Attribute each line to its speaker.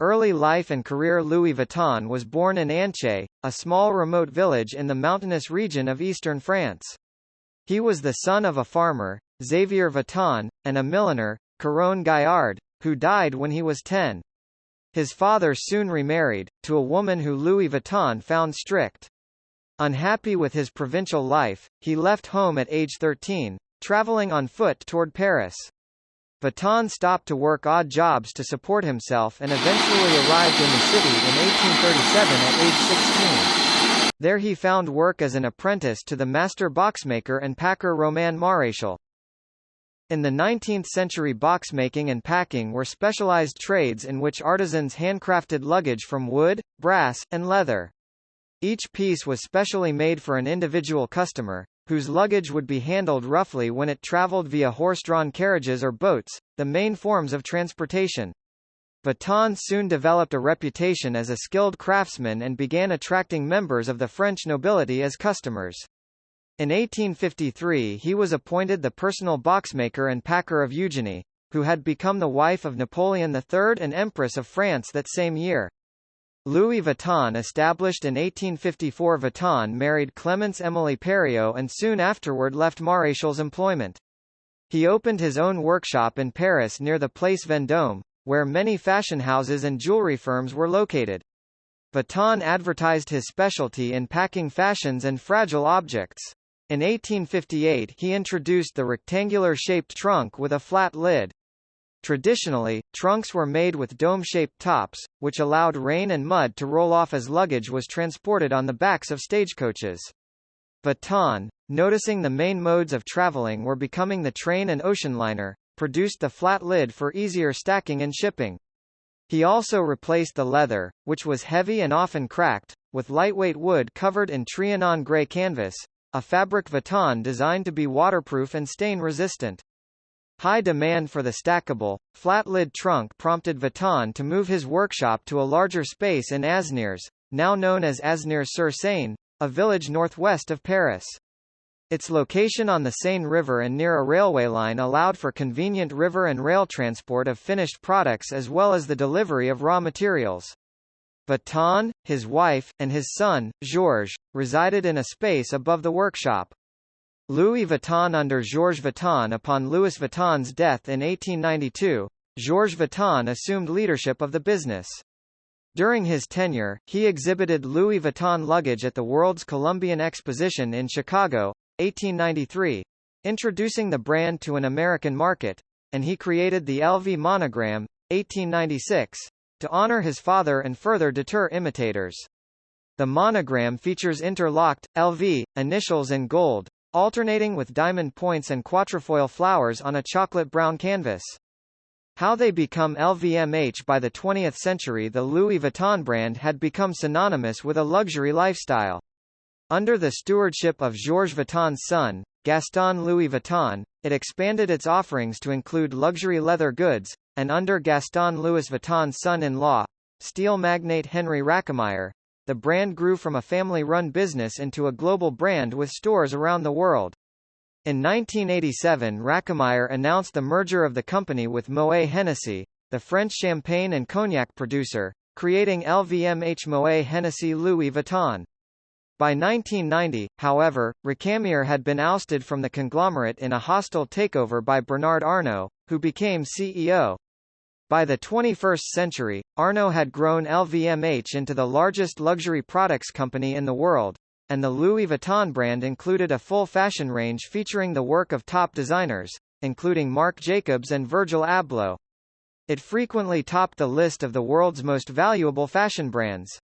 Speaker 1: Early life and career. Louis Vuitton was born in Anchay, a small remote village in the mountainous region of eastern France. He was the son of a farmer, Xavier Vuitton, and a milliner, Caron Gaillard, who died when he was 10. His father soon remarried, to a woman who Louis Vuitton found strict. Unhappy with his provincial life, he left home at age 13, traveling on foot toward Paris. Vuitton stopped to work odd jobs to support himself and eventually arrived in the city in 1837 at age 16. There he found work as an apprentice to the master boxmaker and packer Romain Maréchal. In the 19th century, boxmaking and packing were specialized trades in which artisans handcrafted luggage from wood, brass, and leather. Each piece was specially made for an individual customer, whose luggage would be handled roughly when it traveled via horse-drawn carriages or boats, the main forms of transportation. Vuitton soon developed a reputation as a skilled craftsman and began attracting members of the French nobility as customers. In 1853 he was appointed the personal boxmaker and packer of Eugénie, who had become the wife of Napoleon III and Empress of France that same year. Louis Vuitton established in 1854. Vuitton married Clémence Émilie Perriot and soon afterward left Maréchal's employment. He opened his own workshop in Paris near the Place Vendôme, where many fashion houses and jewelry firms were located. Vuitton advertised his specialty in packing fashions and fragile objects. In 1858 he introduced the rectangular-shaped trunk with a flat lid. Traditionally, trunks were made with dome-shaped tops, which allowed rain and mud to roll off as luggage was transported on the backs of stagecoaches. Vuitton, noticing the main modes of traveling were becoming the train and ocean liner, produced the flat lid for easier stacking and shipping. He also replaced the leather, which was heavy and often cracked, with lightweight wood covered in Trianon grey canvas, a fabric Vuitton designed to be waterproof and stain-resistant. High demand for the stackable, flat-lid trunk prompted Vuitton to move his workshop to a larger space in Asnières, now known as Asnières-sur-Seine, a village northwest of Paris. Its location on the Seine River and near a railway line allowed for convenient river and rail transport of finished products as well as the delivery of raw materials. Vuitton, his wife, and his son, Georges, resided in a space above the workshop. Louis Vuitton under Georges Vuitton. Upon Louis Vuitton's death in 1892, Georges Vuitton assumed leadership of the business. During his tenure, he exhibited Louis Vuitton luggage at the World's Columbian Exposition in Chicago, 1893, introducing the brand to an American market, and he created the LV monogram, 1896, to honor his father and further deter imitators. The monogram features interlocked, LV, initials in gold, alternating with diamond points and quatrefoil flowers on a chocolate brown canvas. How they become LVMH? By the 20th century, the Louis Vuitton brand had become synonymous with a luxury lifestyle. Under the stewardship of Georges Vuitton's son, Gaston Louis Vuitton, it expanded its offerings to include luxury leather goods, and under Gaston Louis Vuitton's son-in-law, steel magnate Henri Racomeyer, the brand grew from a family-run business into a global brand with stores around the world. In 1987, Racomeyer announced the merger of the company with Moët Hennessy, the French champagne and cognac producer, creating LVMH Moët Hennessy Louis Vuitton. By 1990, however, Racomeyer had been ousted from the conglomerate in a hostile takeover by Bernard Arnault, who became CEO. By the 21st century, Arnault had grown LVMH into the largest luxury products company in the world, and the Louis Vuitton brand included a full fashion range featuring the work of top designers, including Marc Jacobs and Virgil Abloh. It frequently topped the list of the world's most valuable fashion brands.